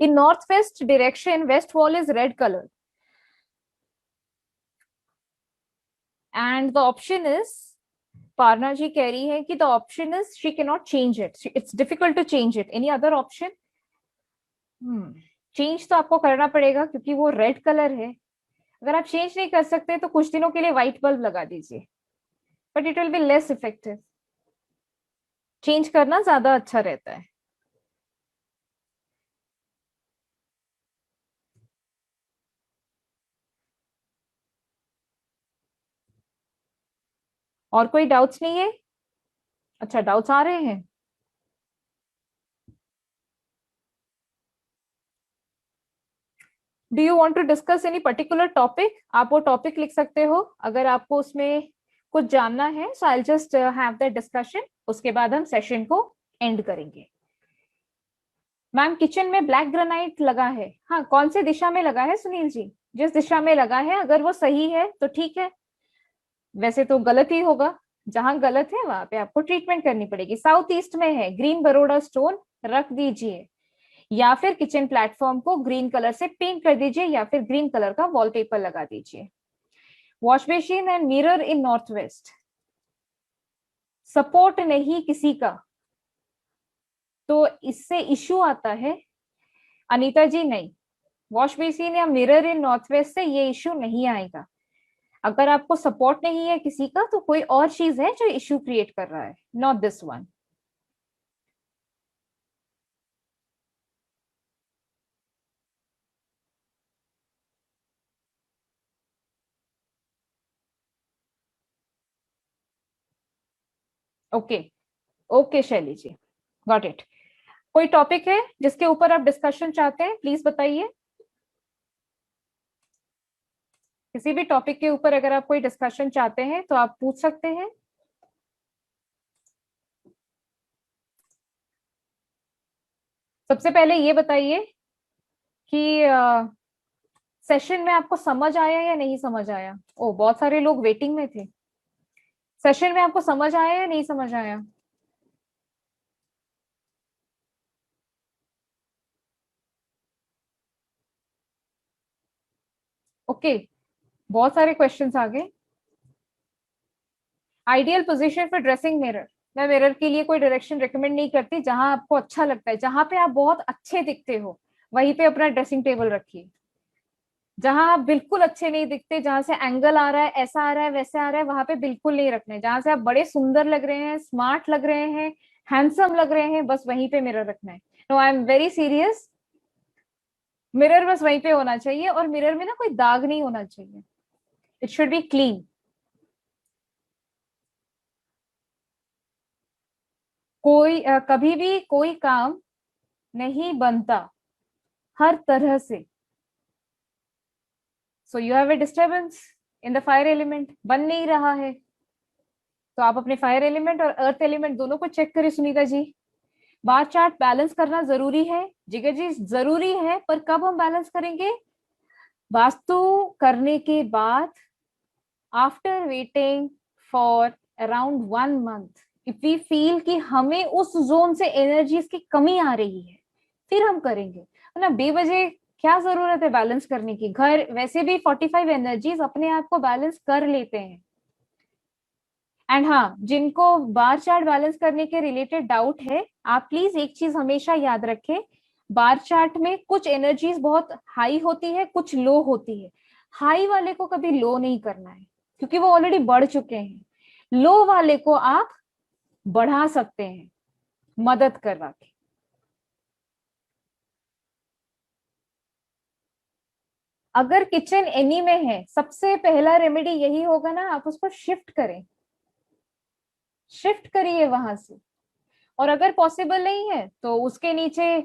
In northwest direction, west wall is red color. And the option is, पारना जी कह रही है कि the option is she cannot change it. It's difficult to change it. Any other option? Change तो आपको करना पड़ेगा क्योंकि वो रेड कलर है. अगर आप चेंज नहीं कर सकते तो कुछ दिनों के लिए व्हाइट बल्ब लगा दीजिए, but it will be less effective. Change करना ज्यादा अच्छा रहता है. और कोई डाउट्स नहीं है? अच्छा, डाउट्स आ रहे हैं. Do you want to discuss any particular topic? आप वो टॉपिक लिख सकते हो अगर आपको उसमें कुछ जानना है. So I just have that discussion. उसके बाद हम सेशन को एंड करेंगे. मैम, किचन में ब्लैक ग्रेनाइट लगा है. हाँ, कौन सी दिशा में लगा है सुनील जी? जिस दिशा में लगा है अगर वो सही है तो ठीक है, वैसे तो गलत ही होगा. जहां गलत है वहां पे आपको ट्रीटमेंट करनी पड़ेगी. साउथ ईस्ट में है, ग्रीन बरोडा स्टोन रख दीजिए, या फिर किचन प्लेटफॉर्म को ग्रीन कलर से पेंट कर दीजिए, या फिर ग्रीन कलर का वॉलपेपर लगा दीजिए. Wash basin and mirror in north west. Support नहीं किसी का तो इससे इश्यू आता है. अनीता जी नहीं, वॉश बेसिन या मिरर इन नॉर्थ वेस्ट से ये इश्यू नहीं आएगा. अगर आपको सपोर्ट नहीं है किसी का तो कोई और चीज है जो इश्यू क्रिएट कर रहा है, not this one. Okay. Okay शैली जी, गॉट इट. कोई टॉपिक है जिसके ऊपर आप डिस्कशन चाहते हैं? प्लीज बताइए. किसी भी टॉपिक के ऊपर अगर आप कोई डिस्कशन चाहते हैं तो आप पूछ सकते हैं. सबसे पहले ये बताइए कि सेशन में आपको समझ आया या नहीं समझ आया? ओ, बहुत सारे लोग वेटिंग में थे. सेशन में आपको समझ आया या नहीं समझ आया? ओके, बहुत सारे क्वेश्चंस आ गए. Ideal position for dressing mirror. मैं मिरर के लिए कोई डायरेक्शन रिकमेंड नहीं करती. जहां आपको अच्छा लगता है, जहां पे आप बहुत अच्छे दिखते हो, वहीं पे अपना ड्रेसिंग टेबल रखिए. जहां आप बिल्कुल अच्छे नहीं दिखते, जहां से एंगल आ रहा है, ऐसा आ रहा है, वैसा आ रहा है, वहां पे बिल्कुल नहीं रखना है. जहां से आप बड़े सुंदर लग रहे हैं, स्मार्ट लग रहे हैं, हैंडसम लग रहे हैं, बस वहीं पे मिरर रखना है. No, I am very serious. Mirror बस वहीं पे होना चाहिए, और मिरर में ना कोई दाग नहीं होना चाहिए. It should be clean. कभी भी कोई काम नहीं बनता हर तरह से. So you have a disturbance in the fire element. बन नहीं रहा है तो आप अपने फायर एलिमेंट और अर्थ एलिमेंट दोनों को चेक करिए Sunita ji. Bar chart balance करना जरूरी है जिगर जी, जरूरी है, पर कब हम बैलेंस करेंगे? वास्तु करने के बाद, after waiting for around 1 month, if we feel कि हमें उस जोन से एनर्जीज की कमी आ रही है, फिर हम करेंगे. है ना, बेवजह क्या जरूरत है बैलेंस करने की? घर वैसे भी 45 एनर्जीज अपने आप को बैलेंस कर लेते हैं. एंड हाँ, जिनको बार चार्ट बैलेंस करने के रिलेटेड डाउट है, आप प्लीज एक चीज हमेशा याद रखें. बार चार्ट में कुछ एनर्जीज बहुत हाई होती है, कुछ लो होती है. हाई वाले को कभी लो नहीं करना है क्योंकि वो ऑलरेडी बढ़ चुके हैं. लो वाले को आप बढ़ा सकते हैं मदद करवा के. अगर किचन एनी में है, सबसे पहला रेमेडी यही होगा ना, आप उसको शिफ्ट करें. शिफ्ट करिए वहां से. और अगर पॉसिबल नहीं है तो उसके नीचे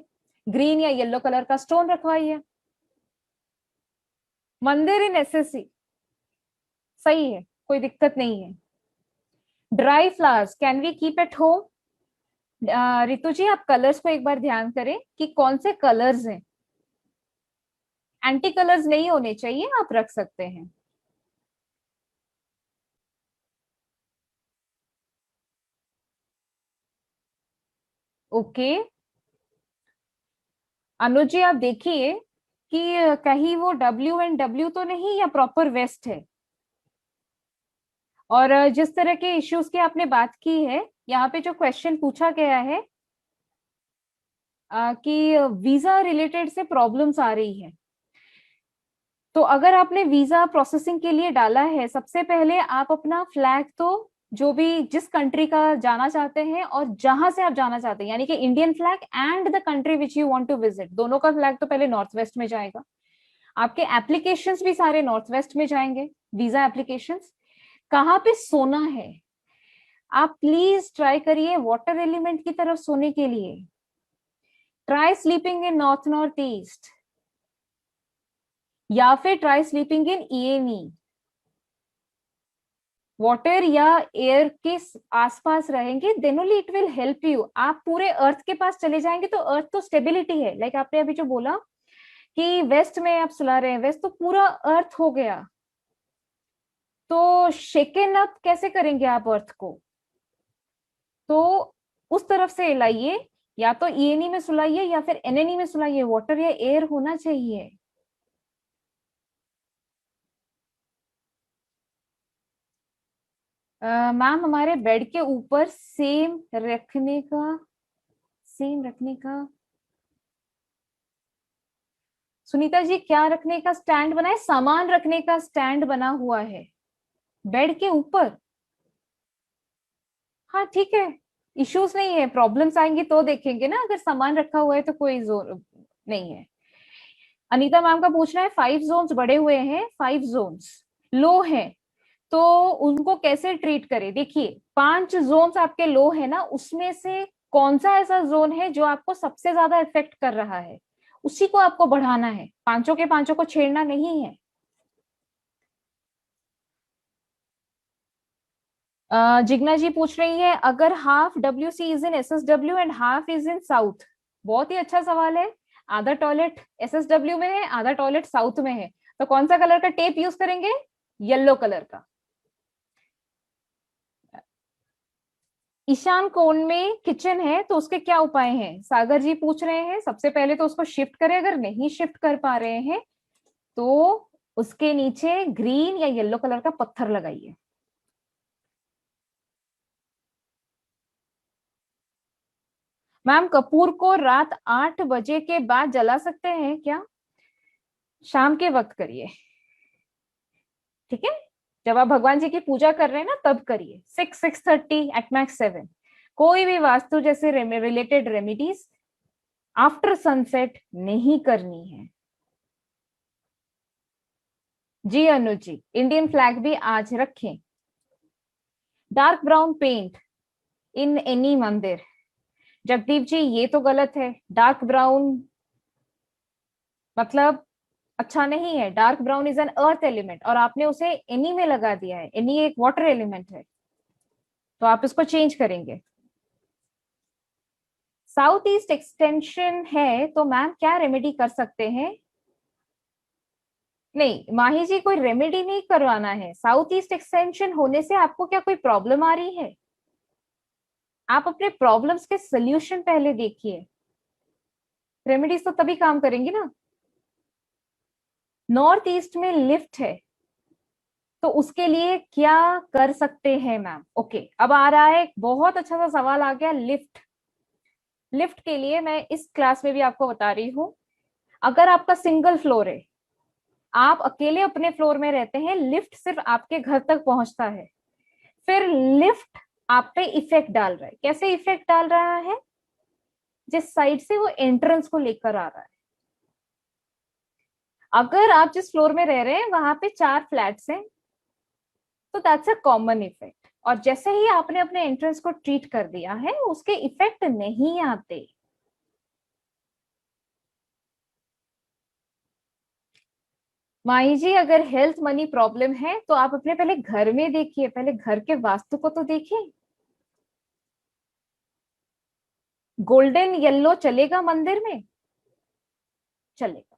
ग्रीन या येलो कलर का स्टोन रखवाइए. मंदिर इन एसएससी सही है, कोई दिक्कत नहीं है. Dry flowers can we keep at home? Ritu ji, आप कलर्स को एक बार ध्यान करें कि कौन से कलर्स हैं. एंटी कलर्स नहीं होने चाहिए, आप रख सकते हैं. ओके. अनुज जी आप देखिए कि कहीं वो W तो नहीं या प्रॉपर वेस्ट है। और जिस तरह के इश्यूज की आपने बात की है, यहाँ पे जो क्वेश्चन पूछा गया है कि वीजा रिलेटेड से प्रॉब्लम्स आ रही है, तो अगर आपने वीजा प्रोसेसिंग के लिए डाला है, सबसे पहले आप अपना फ्लैग तो जो भी जिस कंट्री का जाना चाहते हैं और जहां से आप जाना चाहते हैं, यानी कि Indian flag and the country which you want to visit, दोनों का फ्लैग तो पहले नॉर्थ वेस्ट में जाएगा। आपके एप्लीकेशंस भी सारे नॉर्थ वेस्ट में जाएंगे, वीजा एप्लीकेशंस। कहाँ पे सोना है, आप प्लीज ट्राई करिए वाटर एलिमेंट की तरफ सोने के लिए। Try sleeping in north north east, या फिर try sleeping in ENE। Water या एयर के आसपास रहेंगे, then only it will help you. आप पूरे अर्थ के पास चले जाएंगे तो अर्थ तो स्टेबिलिटी है, लाइक आपने अभी जो बोला कि वेस्ट में आप सुला रहे हैं, वेस्ट तो पूरा अर्थ हो गया, तो शेकन अप कैसे करेंगे आप अर्थ को? तो उस तरफ से लाइए, या तो ENE में सुलाइए या फिर NNE में सुलाइए, वाटर या एयर होना चाहिए। मैम हमारे बेड के ऊपर सेम रखने का सुनीता जी क्या रखने का स्टैंड बना है? सामान रखने का स्टैंड बना हुआ है बेड के ऊपर। हाँ ठीक है, इश्यूज नहीं है, प्रॉब्लम्स आएंगी तो देखेंगे ना, अगर सामान रखा हुआ है तो कोई जोर नहीं है। अनीता मैम का पूछना है 5 जोन्स बढ़े हुए हैं, 5 जोन्स लो हैं, तो उनको कैसे ट्रीट करें? देखिए 5 जोन्स आपके लो है ना, उसमें से कौन सा ऐसा जोन है जो आपको सबसे ज्यादा इफेक्ट कर रहा है, उसी को आपको बढ़ाना है, पांचों के पांचों को छेड़ना नहीं है। जिग्ना जी पूछ रही है अगर half WC is in SSW and half is in south. बहुत ही अच्छा सवाल है। आधा टॉयलेट SSW में है, आधा टॉयलेट साउथ में है, तो कौन सा कलर का टेप यूज करेंगे? येलो कलर का। ईशान कोण में किचन है तो उसके क्या उपाय हैं, सागर जी पूछ रहे हैं। सबसे पहले तो उसको शिफ्ट करें, अगर नहीं शिफ्ट कर पा रहे हैं तो उसके नीचे ग्रीन या येलो कलर का पत्थर लगाइए। मैम कपूर को रात 8 बजे के बाद जला सकते हैं क्या? शाम के वक्त करिए, ठीक है, जब आप भगवान जी की पूजा कर रहे हैं ना तब करिए, 6-6:30 एट मैक्स 7। कोई भी वास्तु जैसे रिलेटेड रेमेडीज आफ्टर सनसेट नहीं करनी है। जी अनुज जी, इंडियन फ्लैग भी आज रखें। Dark brown paint in any mandir, Jagdeep जी ये तो गलत है। डार्क ब्राउन मतलब अच्छा नहीं है। Dark brown is an earth element और आपने उसे एनी में लगा दिया है, एनी एक वाटर एलिमेंट है, तो आप इसको चेंज करेंगे। साउथ ईस्ट एक्सटेंशन है तो मैम क्या रेमेडी कर सकते हैं? नहीं माही जी, कोई रेमेडी नहीं करवाना है। साउथ ईस्ट एक्सटेंशन होने से आपको क्या कोई प्रॉब्लम आ रही है? आप अपने प्रॉब्लम्स के सोल्यूशन पहले देखिए, रेमेडीज तो तभी काम करेंगी ना। नॉर्थ ईस्ट में लिफ्ट है तो उसके लिए क्या कर सकते हैं मैम? ओके, अब आ रहा है एक बहुत अच्छा सा सवाल आ गया, लिफ्ट। लिफ्ट के लिए मैं इस क्लास में भी आपको बता रही हूँ, अगर आपका सिंगल फ्लोर है, आप अकेले अपने फ्लोर में रहते हैं, लिफ्ट सिर्फ आपके घर तक पहुंचता है, फिर लिफ्ट आप पे इफेक्ट डाल रहा है। कैसे इफेक्ट डाल रहा है? जिस साइड से वो एंट्रेंस को लेकर आ रहा है। अगर आप जिस फ्लोर में रह रहे हैं वहां पे 4 फ्लैट्स हैं तो दैट्स अ कॉमन इफेक्ट, और जैसे ही आपने अपने एंट्रेंस को ट्रीट कर दिया है उसके इफेक्ट नहीं आते। माही जी अगर हेल्थ मनी प्रॉब्लम है तो आप अपने पहले घर में देखिए, पहले घर के वास्तु को तो देखिए। गोल्डन येलो चलेगा मंदिर में? चलेगा।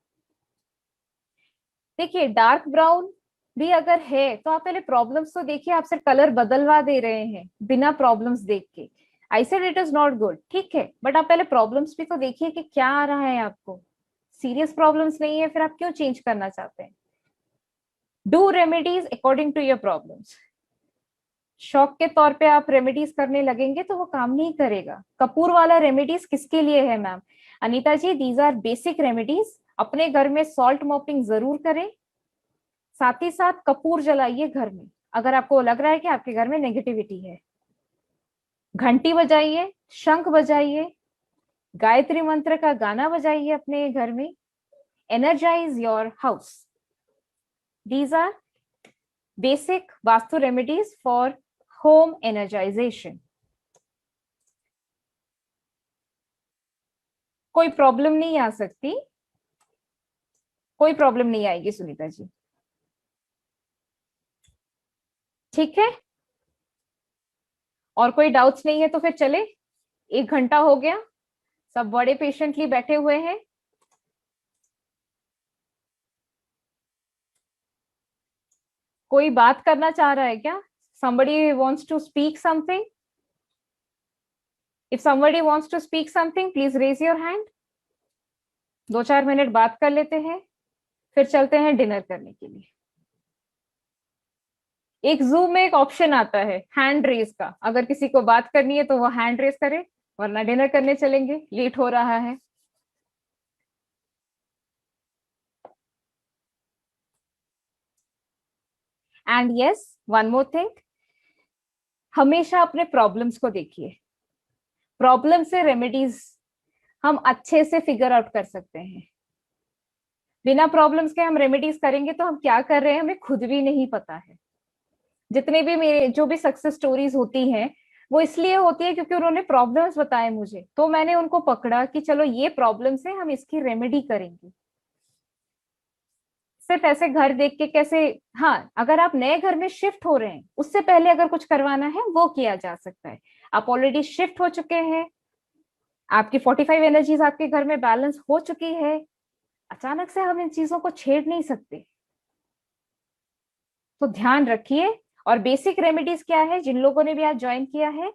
देखिए डार्क ब्राउन भी अगर है तो आप पहले प्रॉब्लम्स तो देखिए, आप सिर्फ कलर बदलवा दे रहे हैं बिना प्रॉब्लम्स देख के। I said it is not good, ठीक है, बट आप पहले प्रॉब्लम्स भी तो देखिए कि क्या आ रहा है आपको। सीरियस प्रॉब्लम्स नहीं है, फिर आप क्यों चेंज करना चाहते हैं? Do remedies according to your problems. शौक के तौर पे आप रेमेडीज करने लगेंगे तो वो काम नहीं करेगा। कपूर वाला रेमेडीज किसके लिए है ma'am? Anita ji, these are basic remedies. अपने घर में सॉल्ट मॉपिंग जरूर करें, साथ ही साथ कपूर जलाइए घर में अगर आपको लग रहा है कि आपके घर में नेगेटिविटी है। घंटी बजाइए, शंख बजाइए, गायत्री मंत्र का गाना बजाइए अपने घर में। Energise your house. These are basic vastu remedies for home energisation. कोई प्रॉब्लम नहीं आ सकती, कोई प्रॉब्लम नहीं आएगी सुनीता जी, ठीक है? और कोई डाउट्स नहीं है तो फिर चले, 1 घंटा हो गया, सब बड़े पेशेंटली बैठे हुए हैं। कोई बात करना चाह रहा है क्या? somebody wants to speak something? if somebody wants to speak something please raise your hand। 2-4 minute बात कर लेते हैं, फिर चलते हैं डिनर करने के लिए। एक जूम में एक ऑप्शन आता है हैंड रेज का, अगर किसी को बात करनी है तो वो हैंड रेज करे, वरना डिनर करने चलेंगे, लेट हो रहा है। And yes, one more thing, हमेशा अपने प्रॉब्लम्स को देखिए। प्रॉब्लम से रेमेडीज हम अच्छे से फिगर आउट कर सकते हैं। बिना प्रॉब्लम्स के हम रेमेडीज करेंगे तो हम क्या कर रहे हैं हमें खुद भी नहीं पता है। जितने भी मेरे जो भी सक्सेस स्टोरीज होती हैं वो इसलिए होती है क्योंकि उन्होंने प्रॉब्लम्स बताए मुझे, तो मैंने उनको पकड़ा कि चलो ये प्रॉब्लम्स है, हम इसकी रेमेडी करेंगे। सिर्फ ऐसे घर देख के कैसे, हाँ अगर आप नए घर में शिफ्ट हो रहे हैं उससे पहले अगर कुछ करवाना है वो किया जा सकता है। आप ऑलरेडी शिफ्ट हो चुके हैं, आपकी 45 एनर्जीज आपके घर में बैलेंस हो चुकी है, अचानक से हम इन चीजों को छेड़ नहीं सकते। तो ध्यान रखिए। और बेसिक रेमेडीज क्या है, जिन लोगों ने भी आज ज्वाइन किया है,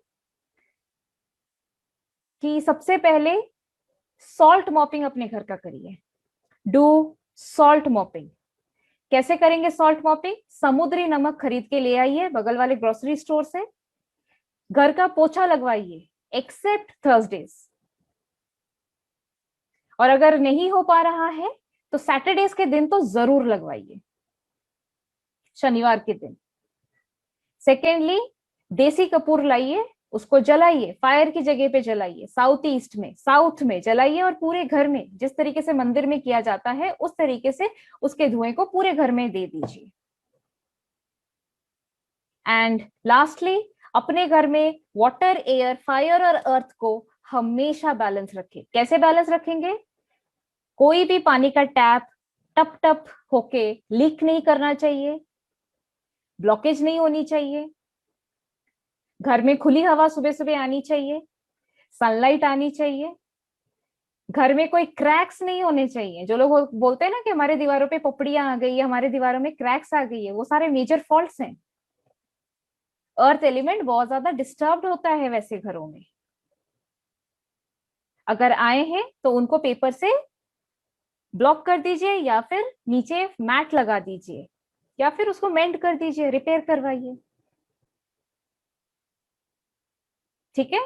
कि सबसे पहले सॉल्ट मॉपिंग अपने घर का करिए। Do salt mopping. कैसे करेंगे सॉल्ट मॉपिंग? समुद्री नमक खरीद के ले आइए बगल वाले ग्रोसरी स्टोर से, घर का पोछा लगवाइए एक्सेप्ट थर्सडेज। और अगर नहीं हो पा रहा है तो सैटरडेज के दिन तो जरूर लगवाइए, शनिवार के दिन। सेकेंडली, देसी कपूर लाइए, उसको जलाइए, फायर की जगह पे जलाइए, साउथ ईस्ट में, साउथ में जलाइए, और पूरे घर में जिस तरीके से मंदिर में किया जाता है उस तरीके से उसके धुएं को पूरे घर में दे दीजिए। एंड लास्टली, अपने घर में वाटर, एयर, फायर और अर्थ को हमेशा बैलेंस रखें। कैसे बैलेंस रखेंगे? कोई भी पानी का टैप टप टप होके लीक नहीं करना चाहिए, ब्लॉकेज नहीं होनी चाहिए, घर में खुली हवा सुबह सुबह आनी चाहिए, सनलाइट आनी चाहिए, घर में कोई क्रैक्स नहीं होने चाहिए। जो लोग बोलते हैं ना कि हमारे दीवारों पे पपड़ियां आ गई है, हमारे दीवारों में क्रैक्स आ गई है, वो सारे मेजर फॉल्ट्स हैं। अर्थ एलिमेंट बहुत ज्यादा डिस्टर्ब्ड होता है वैसे घरों में। अगर आए हैं तो उनको पेपर से ब्लॉक कर दीजिए, या फिर नीचे मैट लगा दीजिए, या फिर उसको मेंट कर दीजिए, रिपेयर करवाइए, ठीक है?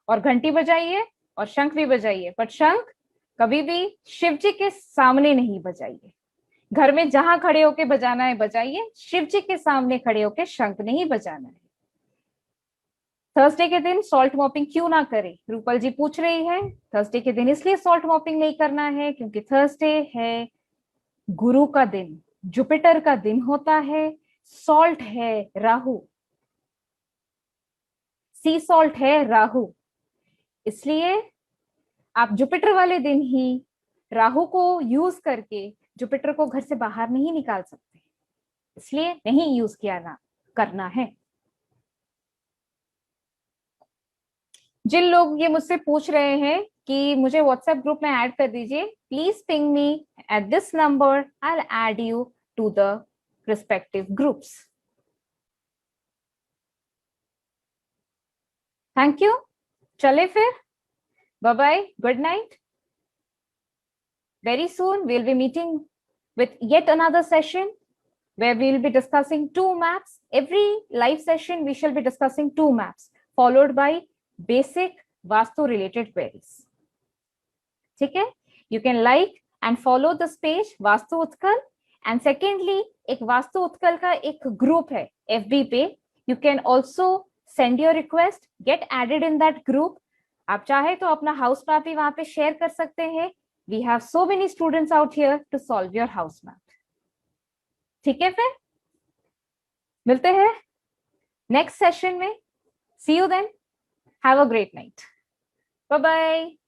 और घंटी बजाइए और शंख भी बजाइए, पर शंख कभी भी शिव जी के सामने नहीं बजाइए। घर में जहां खड़े होके बजाना है बजाइए, शिव जी के सामने खड़े होके शंख नहीं बजाना है। थर्सडे के दिन सॉल्ट मॉपिंग क्यों ना करें, रूपल जी पूछ रही है। थर्सडे के दिन इसलिए सॉल्ट मॉपिंग नहीं करना है क्योंकि थर्सडे है गुरु का दिन, जुपिटर का दिन होता है, सॉल्ट है राहु, सी सॉल्ट है राहु। इसलिए आप जुपिटर वाले दिन ही राहु को यूज करके जुपिटर को घर से बाहर नहीं निकाल सकते, इसलिए नहीं यूज किया ना करना है। जिन लोग ये मुझसे पूछ रहे हैं कि मुझे व्हाट्सएप ग्रुप में ऐड कर दीजिए, please ping me at this number, I will add you to the respective groups. Thank you. चले फिर, bye bye, good night. very soon we'll be meeting with yet another session where we will be discussing 2 maps. Every live session we shall be discussing 2 maps followed by basic Vastu related queries. ठीक है? You can like and follow this page Vastu Utkal, and secondly एक वास्तु उत्कल का एक group है FB पे. You can also send your request, get added in that group. आप चाहे तो अपना हाउस मैप भी वहां पे शेयर कर सकते हैं. We have so many students out here to solve your house map. ठीक है, फिर मिलते हैं नेक्स्ट सेशन में. See you then. Have a great night. Bye bye.